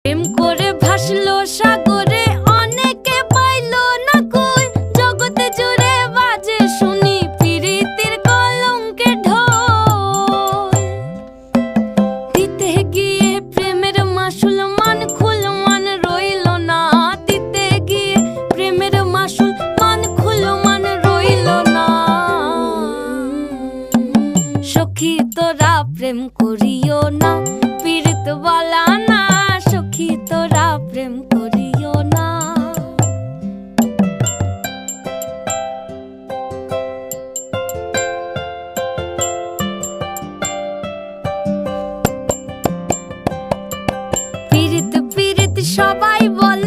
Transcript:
প্রেম করে ভাসলো সাগরে অনেকে পাইলো না কই, জগতে জুড়ে বাজে শুনি প্রীতির কলঙ্কের ঢোল। দিতে গিয়ে প্রেমের মাসুল মান খুল মান রইল না, দিতে গিয়ে প্রেমের মাসুল মান খুল মান রইল না। সখী তোরা প্রেম করিও না, পীড়িত বালা না, সখী তোরা প্রেম করিও না। পীড়িত পীড়িত সবাই বলে